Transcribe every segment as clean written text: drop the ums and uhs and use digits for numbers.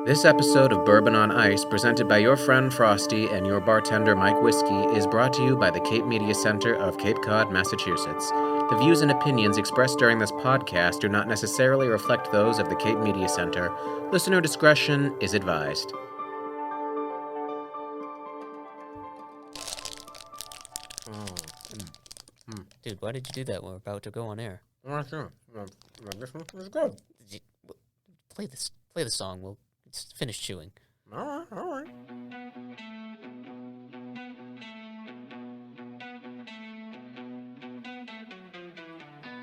This episode of Bourbon on Ice, presented by your friend Frosty and your bartender Mike Whiskey, is brought to you by the Cape Media Center of Cape Cod, Massachusetts. The views and opinions expressed during this podcast do not necessarily reflect those of the Cape Media Center. Listener discretion is advised. Dude, why did you do that when we're about to go on air? This one is good. Play the song. We'll finish chewing. All right.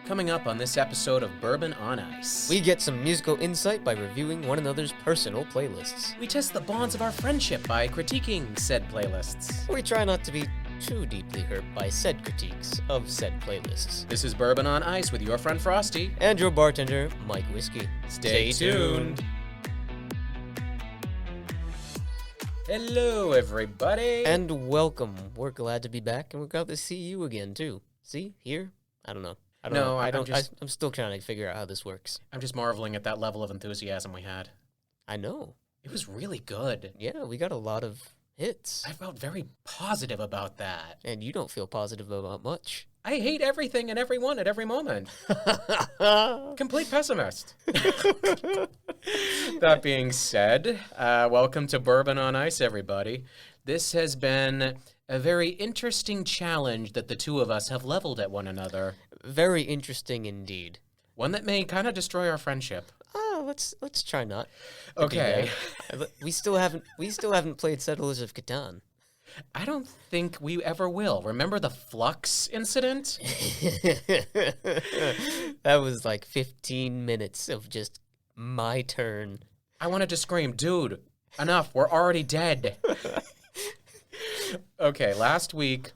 Coming up on this episode of Bourbon on Ice, We get some musical insight by reviewing one another's personal playlists. we test the bonds of our friendship by critiquing said playlists. We try not to be too deeply hurt by said critiques of said playlists. This is Bourbon on Ice with your friend Frosty. And your bartender, Mike Whiskey. Stay tuned. Hello, everybody. And welcome. We're glad to be back, and we're glad to see you again, too. See? Here? I don't know. I'm still trying to figure out how this works. I'm just marveling at that level of enthusiasm we had. I know. It was really good. Yeah, we got a lot of hits. I felt very positive about that. And you don't feel positive about much. I hate everything and everyone at every moment. Complete pessimist. That being said, welcome to Bourbon on Ice, everybody. This has been a very interesting challenge that the two of us have leveled at one another. Very interesting indeed. One that may kind of destroy our friendship. Let's try not. to do Okay. that. We still haven't played Settlers of Catan. I don't think we ever will. Remember the Flux incident? That was like 15 minutes of just my turn. I wanted to scream, dude, enough, we're already dead. Okay, last week,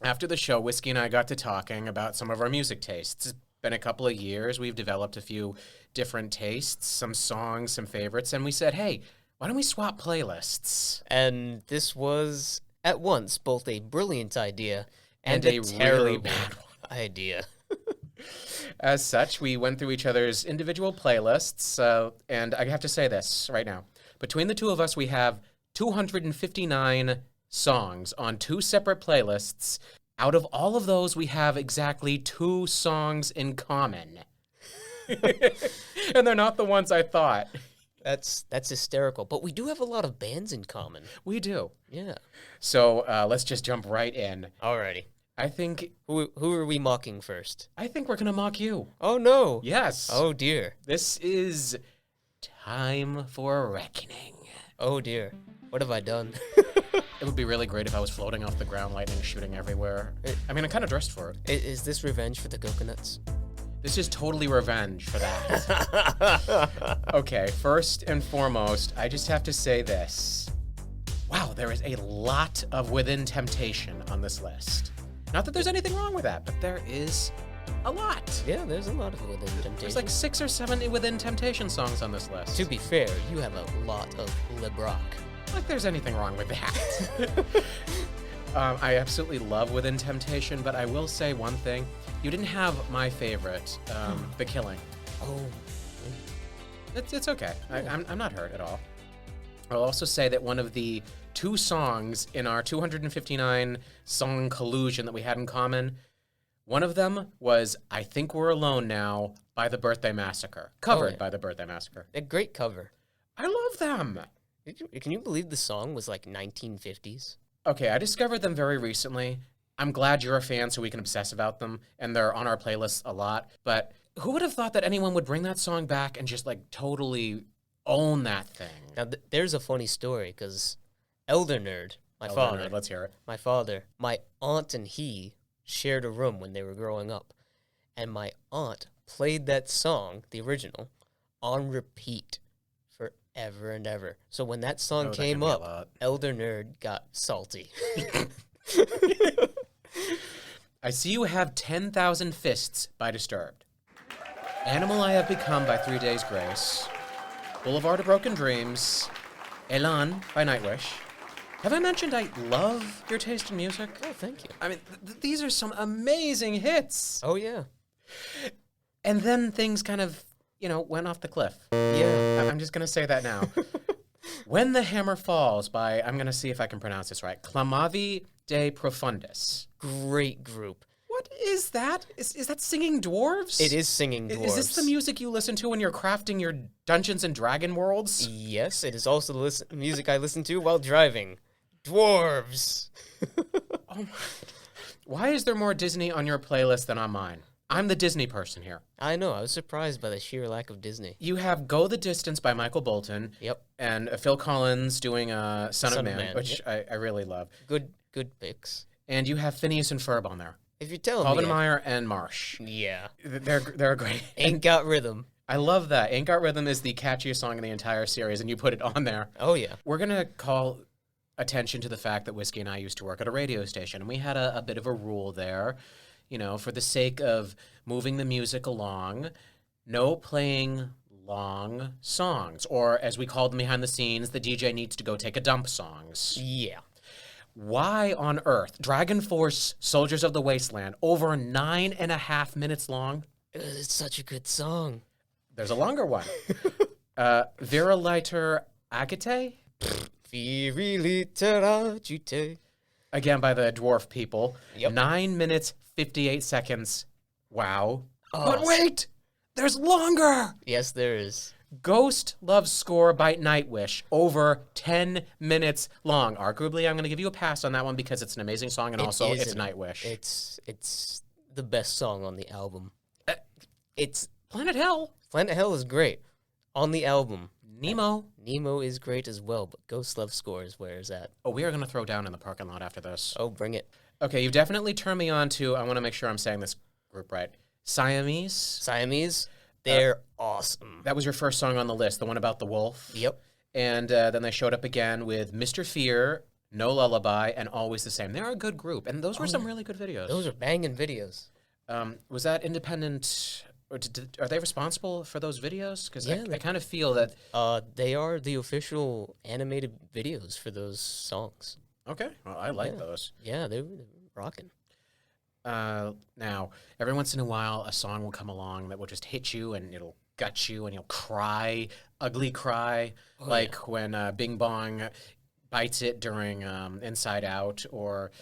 after the show, Whiskey and I got to talking about some of our music tastes. It's been a couple of years. We've developed a few different tastes, some songs, some favorites, and we said, hey, why don't we swap playlists? And this was at once both a brilliant idea and a a really terrible bad idea. As such, we went through each other's individual playlists, and I have to say this right now. Between the two of us, we have 259 songs on two separate playlists. Out of all of those, we have exactly 2 songs in common. And they're not the ones I thought. That's hysterical. But we do have a lot of bands in common. We do. Yeah. So let's just jump right in. Alrighty. I think Who are we mocking first? we're going to mock you. Oh no. Yes. Oh dear. This is time for reckoning. Oh dear. What have I done? It would be really great if I was floating off the ground, lightning shooting everywhere. I mean, I kind of dressed for it. Is this revenge for the coconuts? This is totally revenge for that. Okay, first and foremost, I just have to say this. Wow, there is a lot of Within Temptation on this list. Not that there's anything wrong with that, but there is a lot. Yeah, there's a lot of Within Temptation. There's like 6 or 7 Within Temptation songs on this list. To be fair, you have a lot of Le Brock. Like there's anything wrong with that. I absolutely love Within Temptation, but I will say one thing. You didn't have my favorite, The Killing. Oh. It's okay. I'm not hurt at all. I'll also say that one of the 2 songs in our 259 song collusion that we had in common, one of them was I Think We're Alone Now by The Birthday Massacre. Covered by The Birthday Massacre. A great cover. I love them. Can you believe the song was like 1950s? Okay, I discovered them very recently. I'm glad you're a fan so we can obsess about them, and they're on our playlist a lot. But who would have thought that anyone would bring that song back and just like totally own that thing? Now, there's a funny story because Elder Nerd, my father, Let's hear it. my aunt and he shared a room when they were growing up. And my aunt played that song, the original, on repeat forever and ever. So when that song came up, Elder Nerd got salty. I See You Have 10,000 Fists by Disturbed. Animal I Have Become by 3 Days Grace. Boulevard of Broken Dreams. Elan by Nightwish. Have I mentioned I love your taste in music? Oh, thank you. I mean, these are some amazing hits. Oh, yeah. And then things kind of, went off the cliff. Yeah. I'm just going to say that now. When the Hammer Falls by, I'm going to see if I can pronounce this right, Clamavi de Profundis. Great group. What is that? Is that singing dwarves? It is singing dwarves. Is this the music you listen to when you're crafting your Dungeons and Dragon worlds? Yes, it is also the music I listen to while driving. Dwarves. Oh my. Why is there more Disney on your playlist than on mine? I'm the Disney person here. I know, I was surprised by the sheer lack of Disney. You have Go the Distance by Michael Bolton. Yep. And Phil Collins doing Son of Man, which yep. I really love. Good picks. And you have Phineas and Ferb on there. If you're telling Alvin me... Meyer and Marsh. Yeah. They're great. Ain't Got Rhythm. I love that. Ain't Got Rhythm is the catchiest song in the entire series, and you put it on there. Oh, yeah. We're going to call attention to the fact that Whiskey and I used to work at a radio station, and we had a bit of a rule there, you know, for the sake of moving the music along, no playing long songs, or as we called them behind the scenes, the DJ needs to go take a dump songs. Yeah. Why on earth? Dragon Force Soldiers of the Wasteland, over 9.5 minutes long. It's such a good song. There's a longer one. Vera Leiter Agate? Viriliteragite. Again, by the dwarf people. Yep. 9 minutes, 58 seconds. Wow. Oh. But wait! There's longer! Yes, there is. Ghost Love Score by Nightwish, over 10 minutes long. Arguably, I'm going to give you a pass on that one because it's an amazing song, and also it's Nightwish. It's the best song on the album. It's Planet Hell. Planet Hell is great on the album. Nemo. Nemo is great as well, but Ghost Love Score is where is that? Oh, we are going to throw down in the parking lot after this. Oh, bring it. Okay, you've definitely turned me on to, I want to make sure I'm saying this group right, Siamese. Siamese, they're awesome. That was your first song on the list, the one about the wolf. Yep. And then they showed up again with Mr. Fear, No Lullaby, and Always the Same. They're a good group, and those were some really good videos. Those are banging videos. Was that independent, or are they responsible for those videos? Because Yeah, I kind of feel that... They are the official animated videos for those songs. Okay, well, I like those. Yeah, they're rocking. Now, every once in a while, a song will come along that will just hit you, and it'll gut you, and you'll cry, ugly cry, when Bing Bong bites it during Inside Out, or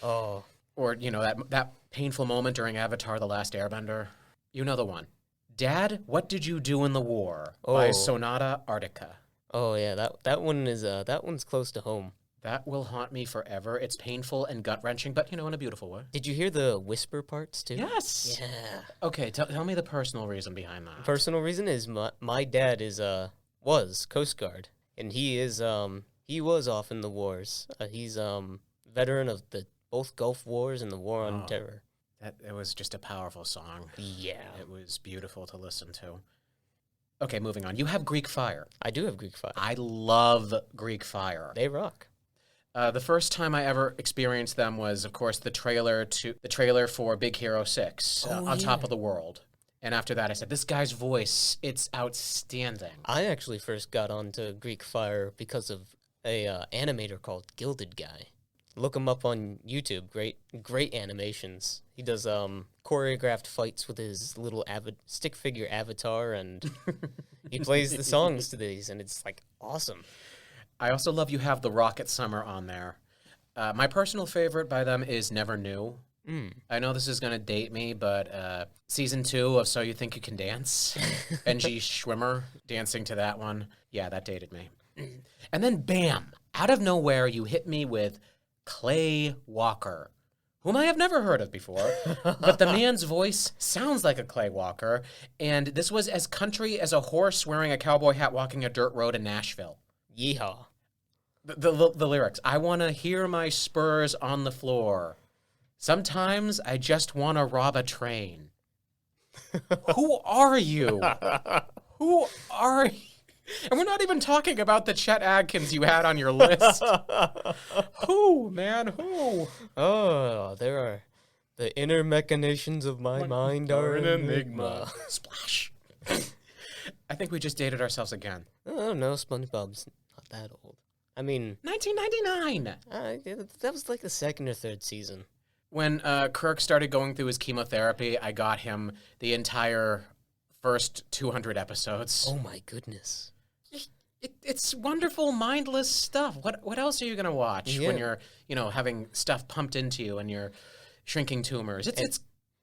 you know that painful moment during Avatar: The Last Airbender. You know the one. Dad, What Did You Do in the War? By Sonata Arctica. Oh yeah, that one is that one's close to home. That will haunt me forever. It's painful and gut-wrenching, but, you know, in a beautiful way. Did you hear the whisper parts, too? Yes! Yeah. Okay, tell me the personal reason behind that. Personal reason is my dad was Coast Guard, and he was off in the wars. He's veteran of both Gulf Wars and the War on Terror. It was just a powerful song. Yeah. It was beautiful to listen to. Okay, moving on. You have Greek Fire. I do have Greek Fire. I love Greek Fire. They rock. The first time I ever experienced them was, of course, the trailer for Big Hero 6, On Top of the World. And after that, I said, this guy's voice, it's outstanding. I actually first got onto Greek Fire because of a animator called Gilded Guy. Look him up on YouTube. Great animations. He does choreographed fights with his little stick figure avatar, and he plays the songs to these, and it's like awesome. I also love you have the Rocket Summer on there. My personal favorite by them is Never Knew. I know this is going to date me, but season 2 of So You Think You Can Dance, Benji Schwimmer dancing to that one. Yeah, that dated me. And then bam, out of nowhere, you hit me with Clay Walker, whom I have never heard of before, but the man's voice sounds like a Clay Walker, and this was as country as a horse wearing a cowboy hat walking a dirt road in Nashville. Yeehaw. The lyrics, I want to hear my spurs on the floor. Sometimes I just want to rob a train. Who are you? Who are you? And we're not even talking about the Chet Adkins you had on your list. Who, man? Who? Oh, there are... The inner machinations of my mind are an enigma. Splash. I think we just dated ourselves again. Oh, no, SpongeBob's not that old. I mean... 1999! That was like the second or third season. When Kirk started going through his chemotherapy, I got him the entire first 200 episodes. Oh, my goodness. It's wonderful, mindless stuff. What else are you gonna watch when Yeah. you're having stuff pumped into you and you're shrinking tumors? It's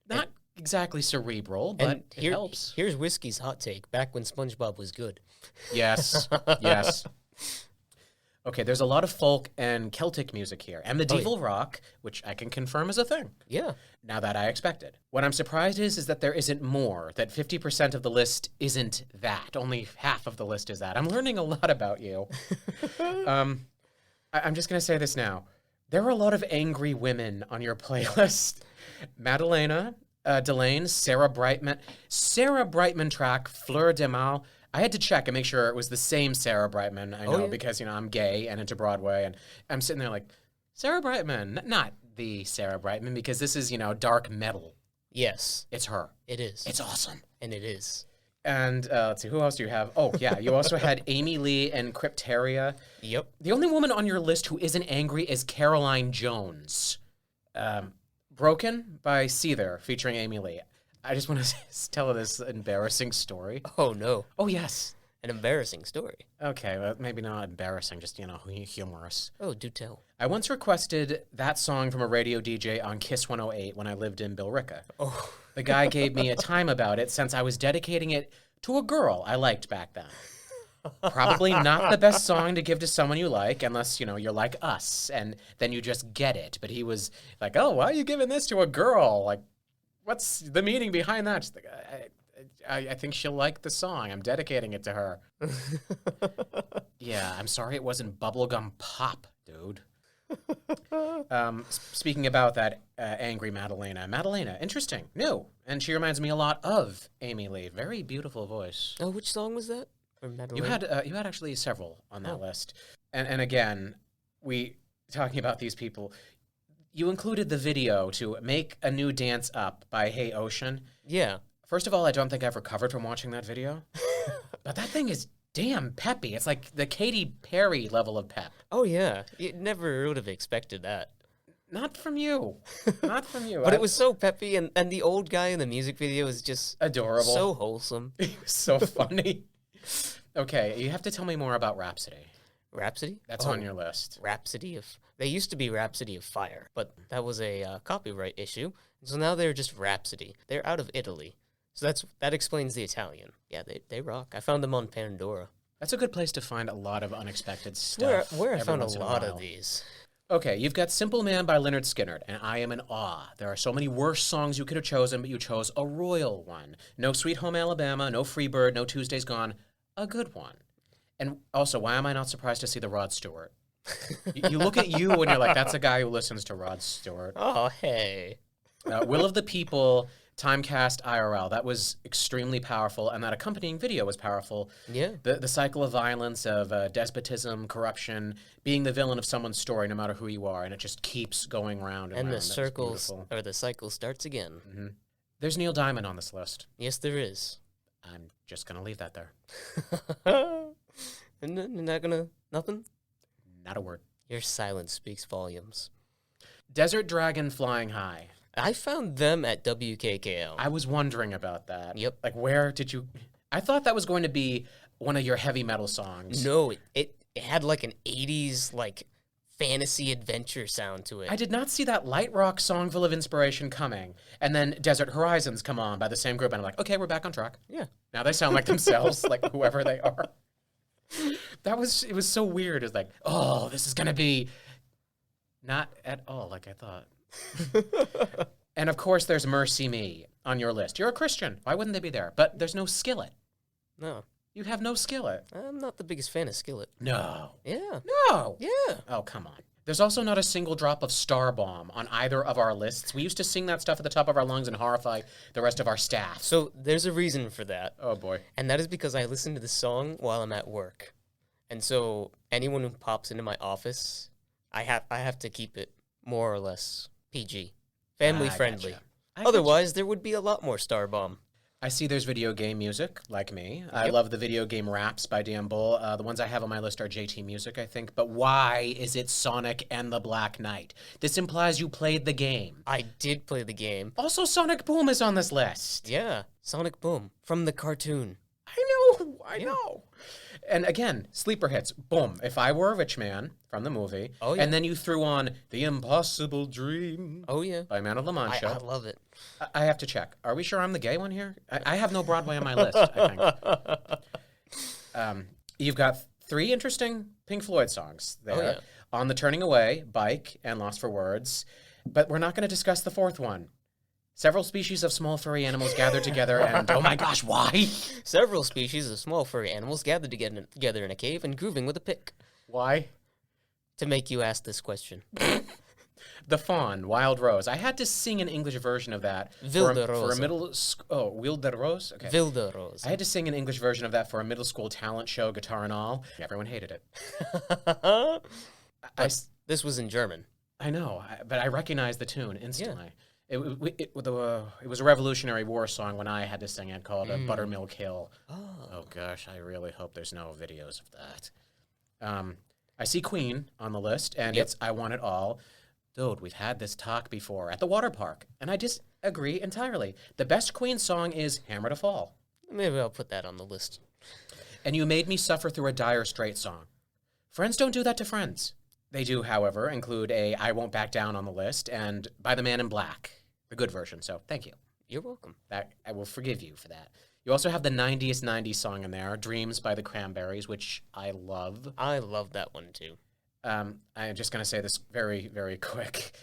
not exactly cerebral, but And it helps. here's Whiskey's hot take. Back when SpongeBob was good. Yes, yes. Okay, there's a lot of folk and Celtic music here, and medieval rock, which I can confirm is a thing. Yeah. Now that I expected. What I'm surprised is that there isn't more, that 50% of the list isn't that. Only half of the list is that. I'm learning a lot about you. I'm just going to say this now. There are a lot of angry women on your playlist. Madalena, Delane, Sarah Brightman track, Fleur de Mal. I had to check and make sure it was the same Sarah Brightman. I know because, I'm gay and into Broadway. And I'm sitting there like, Sarah Brightman, not the Sarah Brightman, because this is, dark metal. Yes. It's her. It is. It's awesome. And it is. And let's see, who else do you have? Oh, yeah, you also had Amy Lee and Crypteria. Yep. The only woman on your list who isn't angry is Caroline Jones. Broken by Seether, featuring Amy Lee. I just want to tell this embarrassing story. Oh, no. Oh, yes. An embarrassing story. Okay, well, maybe not embarrassing, just, humorous. Oh, do tell. I once requested that song from a radio DJ on Kiss 108 when I lived in Billerica. Oh. The guy gave me a time about it since I was dedicating it to a girl I liked back then. Probably not the best song to give to someone you like, unless, you're like us, and then you just get it. But he was like, oh, why are you giving this to a girl? Like, what's the meaning behind that? She's like, I think she'll like the song. I'm dedicating it to her. Yeah, I'm sorry it wasn't bubblegum pop, dude. Speaking about that angry Madalena, interesting, new, and she reminds me a lot of Amy Lee. Very beautiful voice. Oh, which song was that? Or You had actually several on that list, and again, we talking about these people. You included the video to "Make a New Dance Up" by Hey Ocean. Yeah. First of all, I don't think I've recovered from watching that video, but that thing is damn peppy. It's like the Katy Perry level of pep. Oh, yeah. You never would have expected that. Not from you. Not from you. But it was so peppy, and the old guy in the music video is just adorable. so wholesome. He was so funny. Okay, you have to tell me more about Rhapsody. Rhapsody? That's on your list. They used to be Rhapsody of Fire, but that was a copyright issue. So now they're just Rhapsody. They're out of Italy. So that explains the Italian. Yeah, they rock. I found them on Pandora. That's a good place to find a lot of unexpected stuff. Where I every found a once in lot while. of these. Okay, you've got Simple Man by Leonard Skinner, and I am in awe. There are so many worse songs you could have chosen, but you chose a royal one. No Sweet Home Alabama, no Freebird, no Tuesday's Gone. A good one. And also, why am I not surprised to see the Rod Stewart? You look at you and you're like, that's a guy who listens to Rod Stewart. Oh, hey. Will of the People, Timecast IRL. That was extremely powerful, and that accompanying video was powerful. Yeah. The cycle of violence, of despotism, corruption, being the villain of someone's story, no matter who you are, and it just keeps going round and And round. the cycle starts again. Mm-hmm. There's Neil Diamond on this list. Yes, there is. I'm just going to leave that there. And nothing? Not a word. Your silence speaks volumes. Desert Dragon Flying High. I found them at WKKL. I was wondering about that. Yep. Like, where did you... I thought that was going to be one of your heavy metal songs. No, it had like an 80s, like, fantasy adventure sound to it. I did not see that light rock song full of inspiration coming. And then Desert Horizons come on by the same group, and I'm like, okay, we're back on track. Yeah. Now they sound like themselves, like whoever they are. It was so weird. It's like, oh, this is going to be not at all like I thought. And of course, there's Mercy Me on your list. You're a Christian. Why wouldn't they be there? But there's no Skillet. No. You have no Skillet. I'm not the biggest fan of Skillet. No. Yeah. No. Yeah. Oh, come on. There's also not a single drop of Star Bomb on either of our lists. We used to sing that stuff at the top of our lungs and horrify the rest of our staff. So there's a reason for that. Oh, boy. And that is because I listen to the song while I'm at work. And so anyone who pops into my office, I have to keep it more or less PG. Family friendly. Gotcha. Otherwise, there would be a lot more Star Bomb. I see there's video game music, like me. I love the video game raps by Dan Bull. The ones I have on my list are JT Music, I think. But why is it Sonic and the Black Knight? This implies you played the game. I did play the game. Also, Sonic Boom is on this list. Yeah, Sonic Boom from the cartoon. I know. I know. And again, sleeper hits. Boom. If I Were a Rich Man from the movie. Oh, yeah. And then you threw on The Impossible Dream. Oh, yeah. By Man of La Mancha. I love it. I have to check. Are we sure I'm the gay one here? I have no Broadway on my list, I think. You've got 3 interesting Pink Floyd songs there. Oh, yeah. On the Turning Away, Bike, and Lost for Words. But we're not going to discuss the 4th one. Several species of small furry animals gathered together and, oh my gosh, why? Several species of small furry animals gathered together in a cave and grooving with a pick. Why? To make you ask this question. The Fawn, Wild Rose. I had to sing an English version of that for a middle... Wilde Rose? Okay. Wilde Rose. I had to sing an English version of that for a middle school talent show, guitar and all. Everyone hated it. This was in German. I know, but I recognized the tune instantly. Yeah. It was a Revolutionary War song when I had to sing it called Buttermilk Hill. Oh, gosh, I really hope there's no videos of that. I see Queen on the list, and it's I Want It All. Dude, we've had this talk before at the water park, and I disagree entirely. The best Queen song is Hammer to Fall. Maybe I'll put that on the list. And You Made Me Suffer Through a Dire Straits song. Friends don't do that to friends. They do, however, include a I Won't Back Down on the list, and By the Man in Black, the good version, so thank you. You're welcome. I will forgive you for that. You also have the 90s song in there, Dreams by the Cranberries, which I love. I love that one, too. I'm just going to say this very, very quick.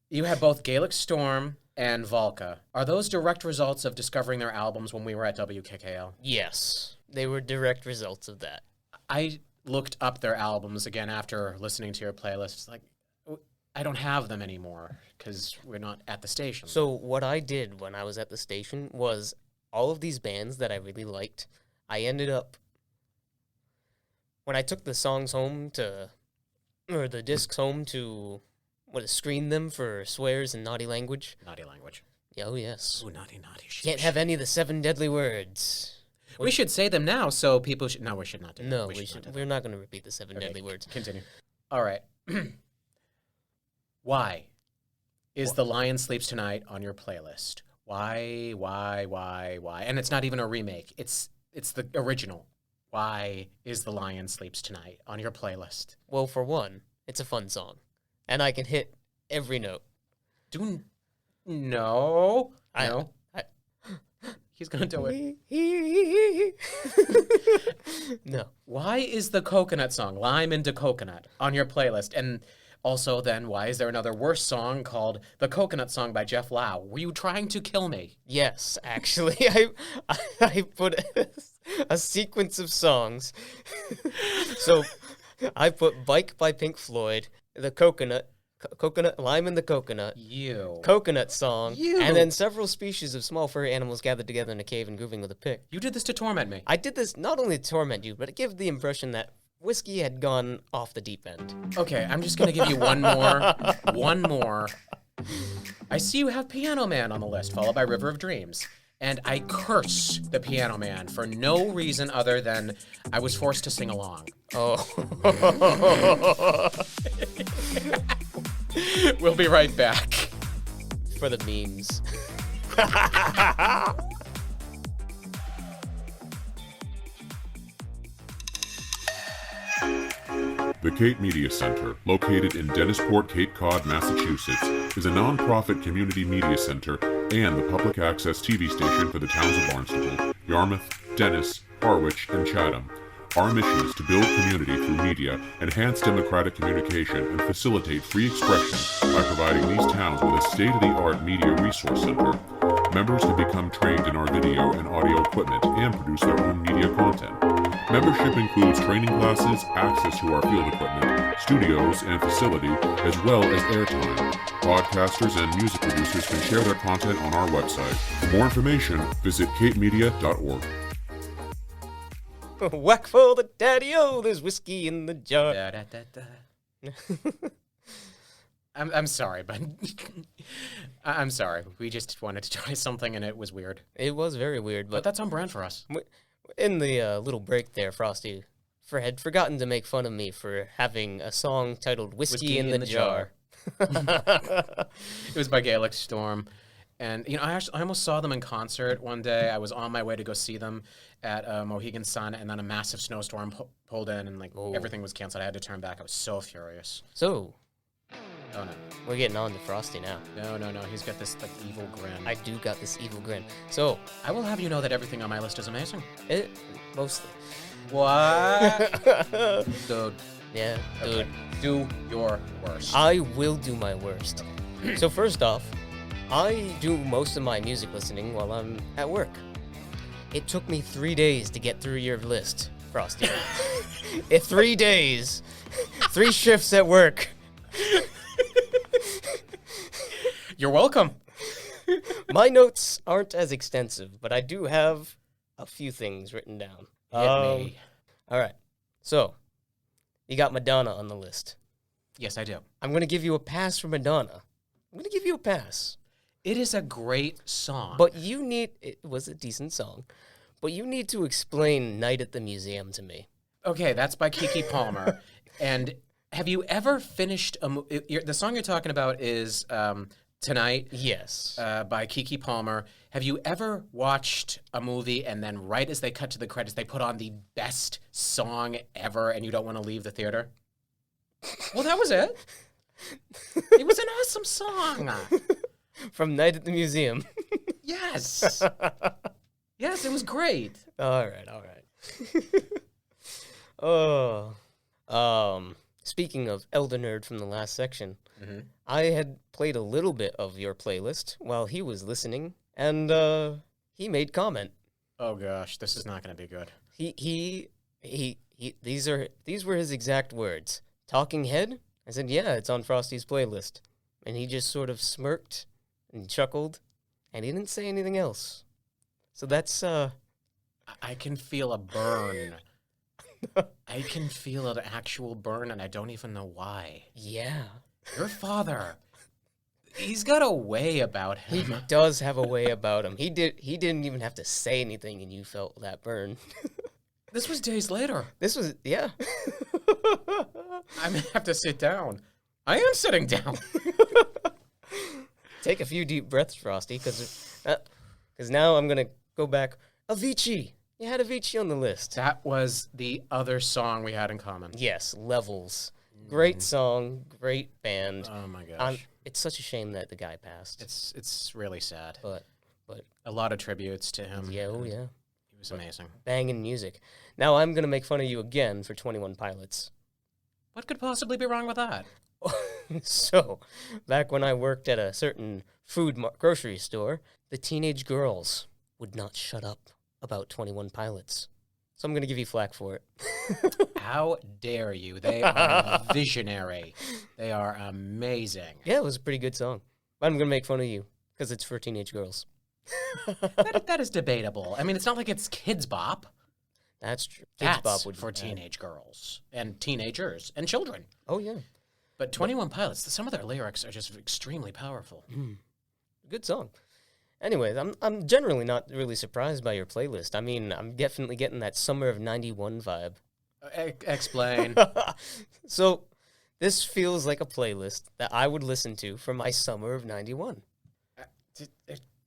You have both Gaelic Storm and Volca. Are those direct results of discovering their albums when we were at WKKL? Yes, they were direct results of that. I looked up their albums again after listening to your playlist. It's like, I don't have them anymore because we're not at the station. So what I did when I was at the station was all of these bands that I really liked, I ended up, when I took the songs home or the discs home to, screen them for swears and naughty language. Naughty language. Oh, yes. Oh, naughty. Can't have any of the 7 deadly words. We should say them now so people should... No, we should not do that. No, we're not going to repeat the 7 deadly words. Continue. All right. Why is The Lion Sleeps Tonight on your playlist? Why? And it's not even a remake. It's the original. Why is The Lion Sleeps Tonight on your playlist? Well, for one, it's a fun song. And I can hit every note. No. He's going to do it. No. Why is the coconut song, Lime into Coconut, on your playlist? And also then, why is there another worse song called The Coconut Song by Jeff Lau? Were you trying to kill me? Yes, actually. I put a sequence of songs. So I put Bike by Pink Floyd, the Coconut, Lime in the Coconut, Coconut Song, and then several species of small furry animals gathered together in a cave and grooving with a pick. You did this to torment me. I did this not only to torment you, but to give the impression that whiskey had gone off the deep end. Okay, I'm just going to give you one more. I see you have Piano Man on the list, followed by River of Dreams. And I curse the Piano Man for no reason other than I was forced to sing along. Oh. We'll be right back. For the memes. The Cape Media Center, located in Dennisport, Cape Cod, Massachusetts, is a non-profit community media center and the public access TV station for the towns of Barnstable, Yarmouth, Dennis, Harwich, and Chatham. Our mission is to build community through media, enhance democratic communication, and facilitate free expression by providing these towns with a state-of-the-art media resource center. Members can become trained in our video and audio equipment and produce their own media content. Membership includes training classes, access to our field equipment, studios and facility, as well as airtime. Podcasters and music producers can share their content on our website. For more information, visit capemedia.org. Whack for the daddy-o, there's whiskey in the jar. I'm sorry, but I'm sorry. We just wanted to try something, and it was weird. It was very weird, but that's on brand for us. In the little break there, Frosty had forgotten to make fun of me for having a song titled Whiskey in the Jar. It was by Gaelic Storm. And I almost saw them in concert one day. I was on my way to go see them at Mohegan Sun, and then a massive snowstorm pulled in, and like everything was canceled. I had to turn back. I was so furious. So, Oh no, we're getting on to Frosty now. no! He's got this like evil grin. I do got this evil grin. So, I will have you know that everything on my list is amazing. it mostly. What? Dude, Yeah, dude. okay. Do your worst. I will do my worst. So first off, I do most of my music listening while I'm at work. It took me 3 days to get through your list, Frosty. 3 days. 3 shifts at work. You're welcome. My notes aren't as extensive, but I do have a few things written down. Hit me. All right. So, you got Madonna on the list. Yes, I do. I'm going to give you a pass for Madonna. I'm going to give you a pass. It is a great song. But it was a decent song, but you need to explain Night at the Museum to me. Okay, that's by Keke Palmer. And have you ever finished the song you're talking about is Tonight Yes. by Keke Palmer. Have you ever watched a movie and then right as they cut to the credits, they put on the best song ever and you don't want to leave the theater? Well, that was it. It was an awesome song. From Night at the Museum. Yes. Yes, it was great. All right. Speaking of Elder Nerd from the last section, I had played a little bit of your playlist while he was listening, and he made comment. Oh gosh, this is not going to be good. These were his exact words. Talking Head? I said, yeah, it's on Frosty's playlist. And he just sort of smirked and chuckled, and he didn't say anything else. So that's, I can feel a burn. I can feel an actual burn, and I don't even know why. yeah. Your father, he's got a way about He him. does have a way about him. He didn't even have to say anything, and you felt that burn. This was days later. This was, yeah. I'm going to have to sit down. I am sitting down. Take a few deep breaths, Frosty, because now I'm going to go back. Avicii. You had Avicii on the list. That was the other song we had in common. Yes, Levels. Great song, great band. Oh my gosh. It's such a shame that the guy passed. It's really sad. But A lot of tributes to him. yeah, oh yeah. He was amazing. Banging music. Now I'm going to make fun of you again for 21 Pilots. What could possibly be wrong with that? So, back when I worked at a certain grocery store, the teenage girls would not shut up about 21 Pilots. So I'm going to give you flack for it. How dare you? They are visionary. They are amazing. Yeah, it was a pretty good song. I'm going to make fun of you because it's for teenage girls. That is debatable. I mean, it's not like it's Kids Bop. That's true. Kids That's Bop would be for bad. teenage girls and teenagers and children. Oh, yeah. But 21 Pilots, some of their lyrics are just extremely powerful. Good song. Anyways, I'm generally not really surprised by your playlist. I mean, I'm definitely getting that summer of 91 vibe. Explain. So, this feels like a playlist that I would listen to for my summer of 91.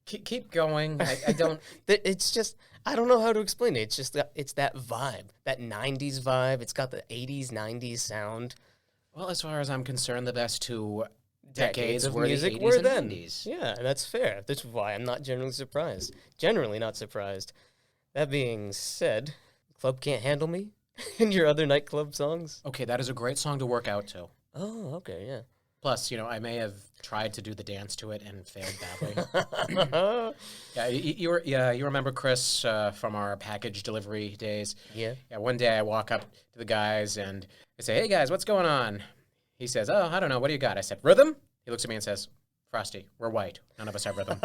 Keep going. I don't... It's just, I don't know how to explain it. It's just that, it's that vibe, that 90s vibe. It's got the 80s, 90s sound. Well, as far as I'm concerned, the best two decades of were music the 80s were and then. 90s. Yeah, and that's fair. That's why I'm not generally surprised. Generally not surprised. That being said, Club Can't Handle Me and your other nightclub songs. Okay, that is a great song to work out to. Oh, okay, yeah. Plus, I may have tried to do the dance to it and failed badly. You remember Chris from our package delivery days? Yeah. Yeah, one day I walk up to the guys and I say, "Hey guys, what's going on?" He says, "Oh, I don't know. What do you got?" I said, "Rhythm?" He looks at me and says, "Frosty, we're white. None of us have rhythm."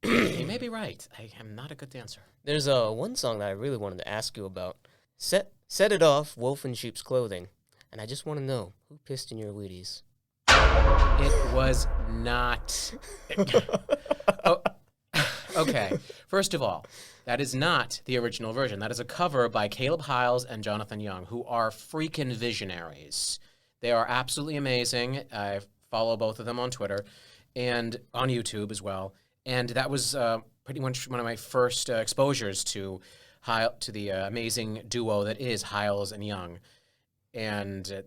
He may be right. I am not a good dancer. There's one song that I really wanted to ask you about. Set It Off, Wolf in Sheep's Clothing. And I just want to know, who pissed in your Wheaties? It was not. Oh, okay. First of all, that is not the original version. That is a cover by Caleb Hiles and Jonathan Young, who are freaking visionaries. They are absolutely amazing. I follow both of them on Twitter. and on YouTube as well. And that was pretty much one of my first exposures to the amazing duo that is Hiles and Young. And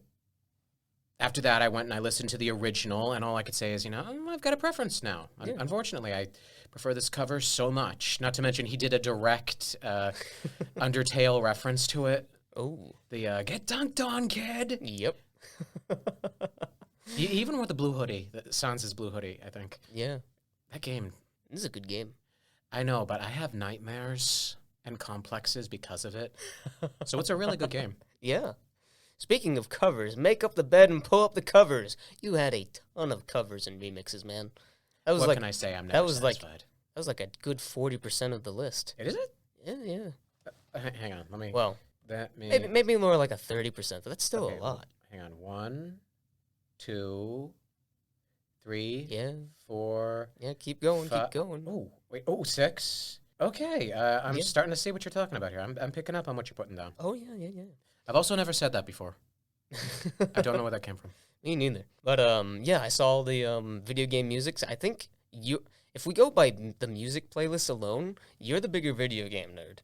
after that, I went and I listened to the original, and all I could say is, I've got a preference now. Yeah. Unfortunately, I prefer this cover so much. Not to mention, he did a direct Undertale reference to it. Oh. The get dunked on, kid! Yep. He even wore the blue hoodie, Sans' blue hoodie, I think. Yeah. That game, This is a good game. I know, but I have nightmares and complexes because of it. So it's a really good game. Yeah. Speaking of covers, make up the bed and pull up the covers. You had a ton of covers and remixes, man. That was What like can I say? I'm never that was satisfied. that was like a good 40% of the list. Is it? Yeah. Hang on, let me... Well, that may... maybe more like a 30%, but that's still Okay, a lot. Hang on. 1, 2, 3, Yeah. 4... Yeah, keep going, Fi- keep going. Oh, wait. Oh, 6. Okay, I'm Yeah. starting to see what you're talking about here. I'm picking up on what you're putting down. Oh, yeah. I've also never said that before. I don't know where that came from. Me neither. But yeah, I saw the video game music. I think if we go by the music playlist alone, you're the bigger video game nerd.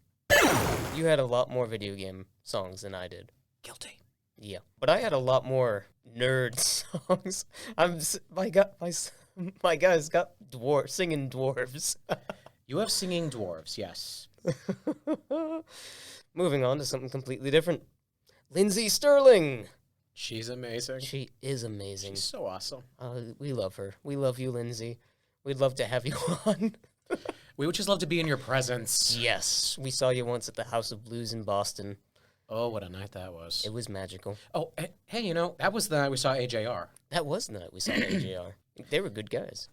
You had a lot more video game songs than I did. Guilty. Yeah, but I had a lot more nerd songs. My guy's got singing dwarves. You have singing dwarves, yes. Moving on to something completely different. Lindsay Sterling. She's amazing. She is amazing. She's so awesome. We love her. We love you, Lindsay. We'd love to have you on. We would just love to be in your presence. Yes, we saw you once at the House of Blues in Boston. Oh, what a night that was. It was magical. Oh, hey, that was the night we saw AJR. That was the night we saw AJR. They were good guys.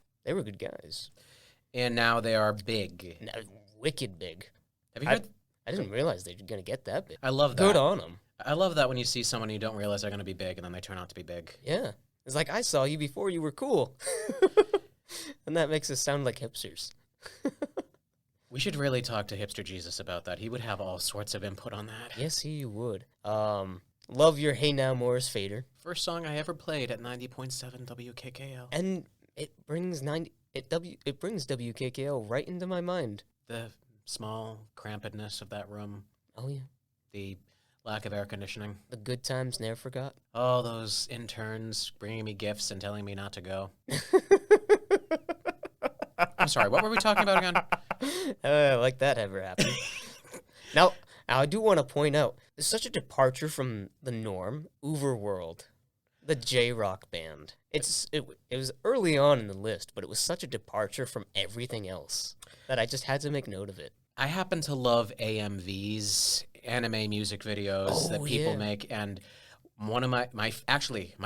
And now they are big. Now, wicked big. Have you heard? I didn't realize they were going to get that big. I love that. Good on them. I love that when you see someone you don't realize they're going to be big and then they turn out to be big. Yeah. It's like, I saw you before you were cool. And that makes us sound like hipsters. We should really talk to Hipster Jesus about that. He would have all sorts of input on that. Yes, he would. Love your Hey Now Morris Fader. First song I ever played at 90.7 WKKL. And it brings WKKL right into my mind. The small crampedness of that room. Oh, yeah. The lack of air conditioning. The good times never forgot. Oh, those interns bringing me gifts and telling me not to go. I'm sorry, what were we talking about again? Like that ever happened. Now, I do want to point out, there's such a departure from the norm, Uberworld, the J-Rock band. It was early on in the list, but it was such a departure from everything else that I just had to make note of it. I happen to love AMVs, anime music videos that people yeah. make, and one of my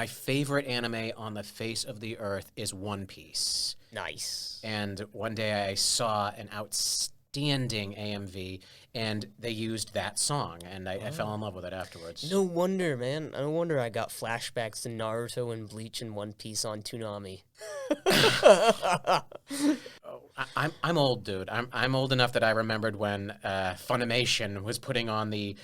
favorite anime on the face of the earth is One Piece. Nice. And one day I saw an outstanding AMV, and they used that song, and I fell in love with it afterwards. No wonder, man. No wonder I got flashbacks to Naruto and Bleach and One Piece on Toonami. I'm old, dude. I'm old enough that I remembered when Funimation was putting on the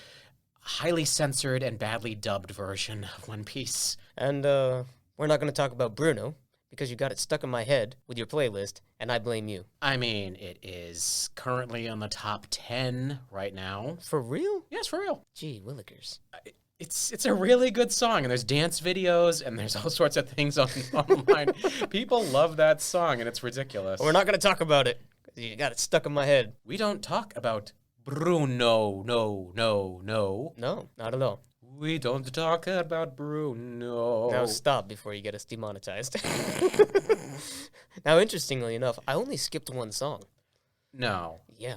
highly censored and badly dubbed version of One Piece. And we're not going to talk about Bruno, because you got it stuck in my head with your playlist, and I blame you. I mean, it is currently on the top 10 right now. For real? Yes, for real. Gee, Willikers. It's a really good song, and there's dance videos, and there's all sorts of things online. People love that song, and it's ridiculous. We're not going to talk about it, 'cause you got it stuck in my head. We don't talk about Bruno, no. No, not at all. We don't talk about Bruno. Now stop before you get us demonetized. Now, interestingly enough, I only skipped one song. No. Yeah.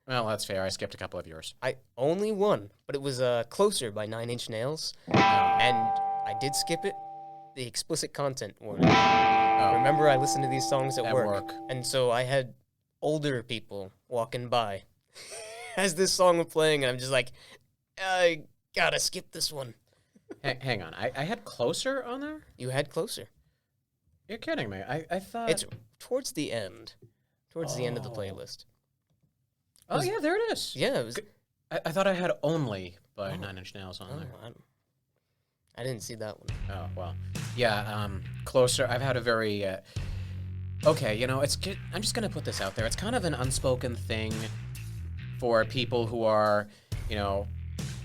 Well, that's fair. I skipped a couple of yours. I only one, but it was Closer by 9 Inch Nails. And I did skip it. The explicit content warning. Remember, I listened to these songs at work. And so I had older people walking by as this song was playing, and I'm just like, I gotta skip this one. Hang on. I had Closer on there? You had Closer. You're kidding me. I thought... It's towards the end. Towards the end of the playlist. Oh, yeah, there it is. Yeah, it was... I thought I had Only by 9 Inch Nails on there. I didn't see that one. Oh, well. Yeah, Closer. I've had a very Okay, I'm just gonna put this out there. It's kind of an unspoken thing for people who are, you know,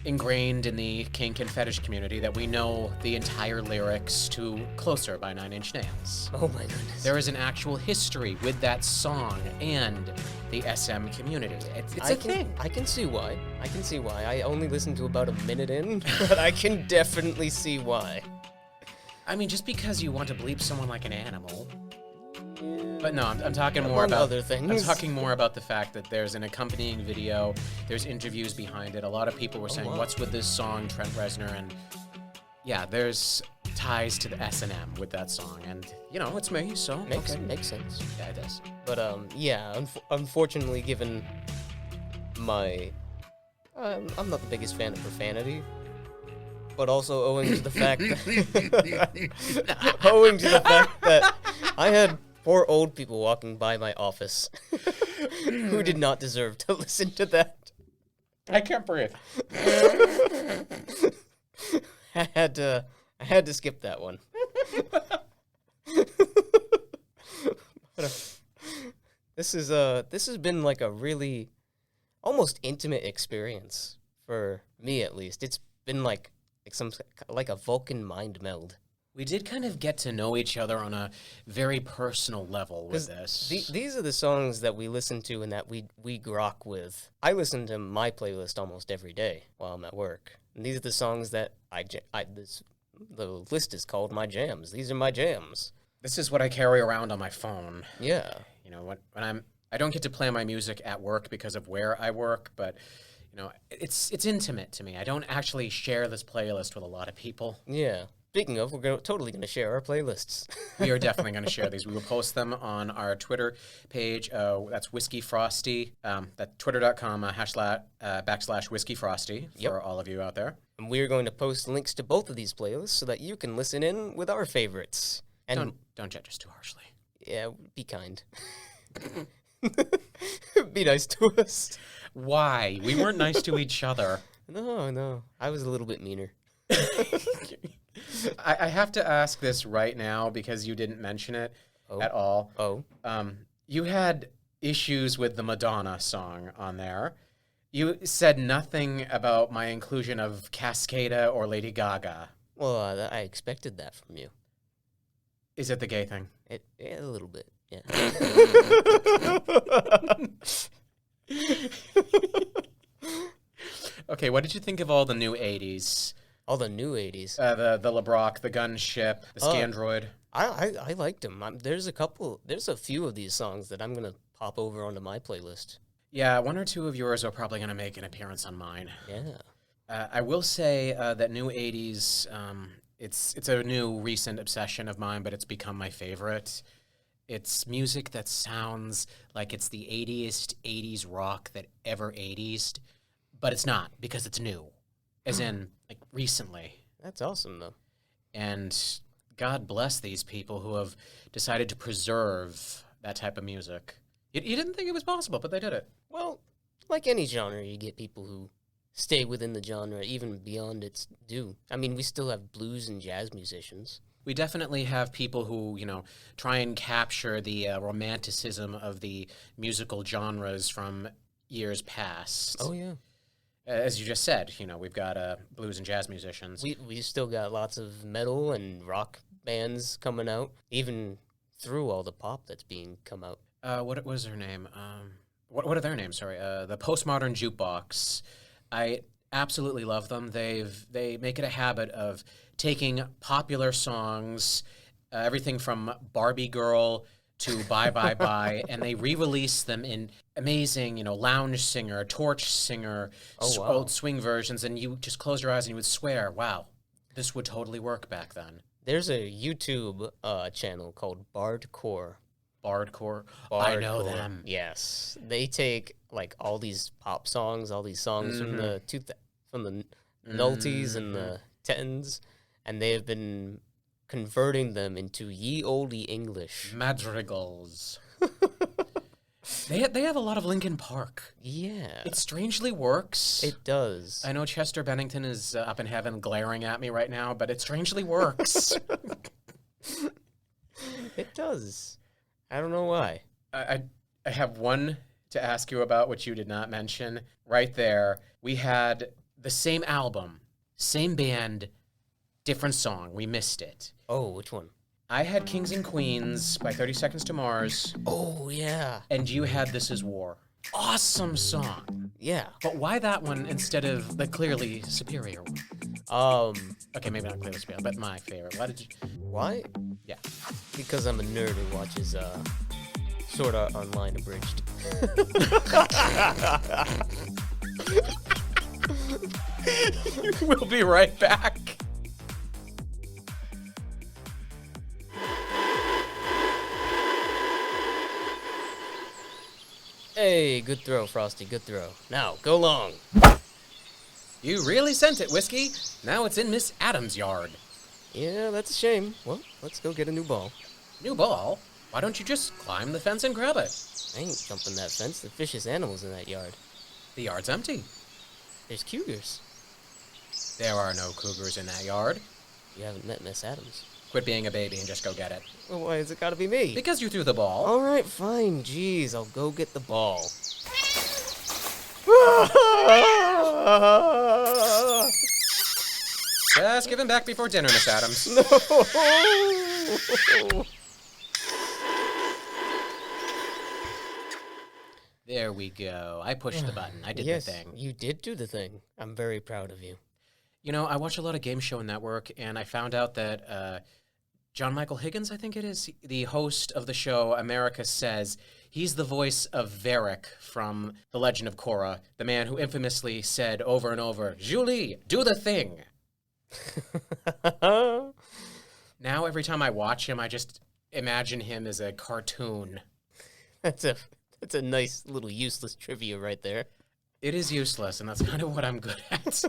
ingrained in the kink and fetish community that we know the entire lyrics to Closer by Nine Inch Nails. Oh my goodness. There is an actual history with that song and the SM community. It's a thing. I can see why. I only listened to about a minute in, but I can definitely see why. I mean, just because you want to bleep someone like an animal. But no, I'm talking more Among about other things. I'm talking more about the fact that there's an accompanying video, there's interviews behind it. A lot of people were saying, wow. "What's with this song, Trent Reznor?" And yeah, there's ties to the S&M with that song, and it's me, so Makes sense. Yeah, it does. But unfortunately, given my, I'm not the biggest fan of profanity, but also owing to the fact that I had poor old people walking by my office who did not deserve to listen to that. I can't breathe. I had to skip that one. This has been like a really almost intimate experience for me, at least. It's been like a Vulcan mind meld. We did kind of get to know each other on a very personal level with this. These are the songs that we listen to and that we grok with. I listen to my playlist almost every day while I'm at work. And these are the songs that the list is called My Jams. These are my jams. This is what I carry around on my phone. Yeah. When I don't get to play my music at work because of where I work, but it's intimate to me. I don't actually share this playlist with a lot of people. Yeah. Speaking of, we're totally going to share our playlists. We are definitely going to share these. We will post them on our Twitter page. That's Whiskey Frosty. That's twitter.com / Whiskey Frosty for all of you out there. And we're going to post links to both of these playlists so that you can listen in with our favorites. And don't judge us too harshly. Yeah, be kind. Be nice to us. Why? We weren't nice to each other. No. I was a little bit meaner. I have to ask this right now because you didn't mention it at all. Oh. You had issues with the Madonna song on there. You said nothing about my inclusion of Cascada or Lady Gaga. Well, I expected that from you. Is it the gay thing? A little bit, yeah. Okay, what did you think of all the new 80s? All the new 80s. The LeBrock, the Gunship, the Scandroid. I liked them. There's a few of these songs that I'm going to pop over onto my playlist. Yeah, one or two of yours are probably going to make an appearance on mine. Yeah. I will say that new 80s, it's a new recent obsession of mine, but it's become my favorite. It's music that sounds like it's the 80s rock that ever 80s, but it's not because it's new, as in like recently. That's awesome, though. And God bless these people who have decided to preserve that type of music. You didn't think it was possible, but they did it. Well, like any genre, you get people who stay within the genre even beyond its due. I mean, we still have blues and jazz musicians. We definitely have people who, try and capture the romanticism of the musical genres from years past. Oh, yeah. As you just said, we've got blues and jazz musicians. We still got lots of metal and rock bands coming out, even through all the pop that's being come out. What was her name? What are their names? Sorry, the Postmodern Jukebox. I absolutely love them. They make it a habit of taking popular songs, everything from Barbie Girl to Bye Bye Bye, and they re-release them in amazing, lounge singer, torch singer, old swing versions, and you just close your eyes and you would swear, wow, this would totally work back then. There's a YouTube channel called Bardcore. Bardcore? I know them. Yes. They take like all these pop songs, all these songs from the noughties and the tens, and they have been converting them into ye olde English. Madrigals. They have a lot of Linkin Park. Yeah. It strangely works. It does. I know Chester Bennington is up in heaven glaring at me right now, but it strangely works. It does. I don't know why. I have one to ask you about, which you did not mention. Right there, we had the same album, same band, different song. We missed it. Oh, which one? I had Kings and Queens by 30 Seconds to Mars, Oh, yeah. and you had This Is War. Awesome song. Yeah. But why that one instead of the clearly superior one? Okay, maybe not clearly superior, but my favorite. Why did you... Why? Yeah. Because I'm a nerd who watches, Sword Art Online Abridged. We'll be right back. Hey, good throw, Frosty, good throw. Now, go long. You really sent it, Whiskey. Now it's in Miss Adams' yard. Yeah, that's a shame. Well, let's go get a new ball. New ball? Why don't you just climb the fence and grab it? I ain't jumping that fence. The vicious animals in that yard. The yard's empty. There's cougars. There are no cougars in that yard. You haven't met Miss Adams. Quit being a baby and just go get it. Well, why has it gotta be me? Because you threw the ball. Alright, fine. Jeez, I'll go get the ball. Just give him back before dinner, Miss Adams. No! There we go. I pushed the button. I did Yes, the thing. you did do the thing. I'm very proud of you. You know, I watch a lot of Game Show Network, and I found out that John Michael Higgins, I think it is, the host of the show America Says, he's the voice of Varric from The Legend of Korra, the man who infamously said over and over, Julie, do the thing. Now, every time I watch him, I just imagine him as a cartoon. That's a nice little useless trivia right there. It is useless, and that's kind of what I'm good at.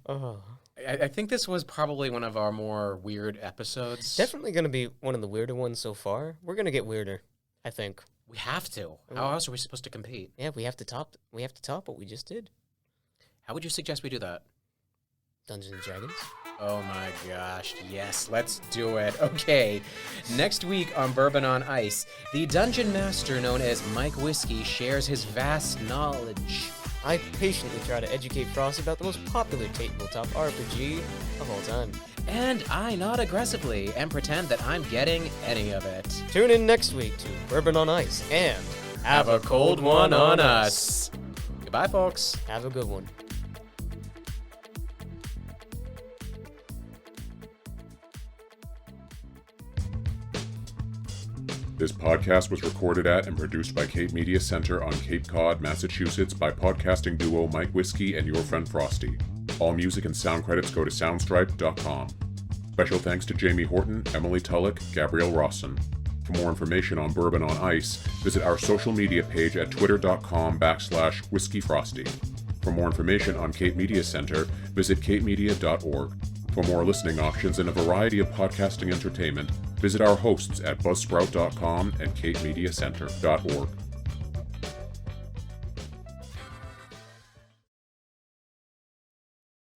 Oh. I think this was probably one of our more weird episodes. Definitely going to be one of the weirder ones so far. We're going to get weirder, I think. We have to. How else are we supposed to compete? Yeah, we have to top what we just did. How would you suggest we do that? Dungeons and Dragons. Oh my gosh, yes, let's do it. Okay, next week on Bourbon on Ice, the dungeon master known as Mike Whiskey shares his vast knowledge. I patiently try to educate Frosty about the most popular tabletop RPG of all time. And I nod aggressively and pretend that I'm getting any of it. Tune in next week to Bourbon on Ice and Have a cold one on us. Goodbye, folks. Have a good one. This podcast was recorded at and produced by Cape Media Center on Cape Cod, Massachusetts by podcasting duo Mike Whiskey and your friend Frosty. All music and sound credits go to soundstripe.com. Special thanks to Jamie Horton, Emily Tulloch, Gabrielle Rawson. For more information on Bourbon on Ice, visit our social media page at twitter.com/whiskeyfrosty. For more information on Cape Media Center, visit capemedia.org. For more listening options and a variety of podcasting entertainment, visit our hosts at buzzsprout.com and capemediacenter.org.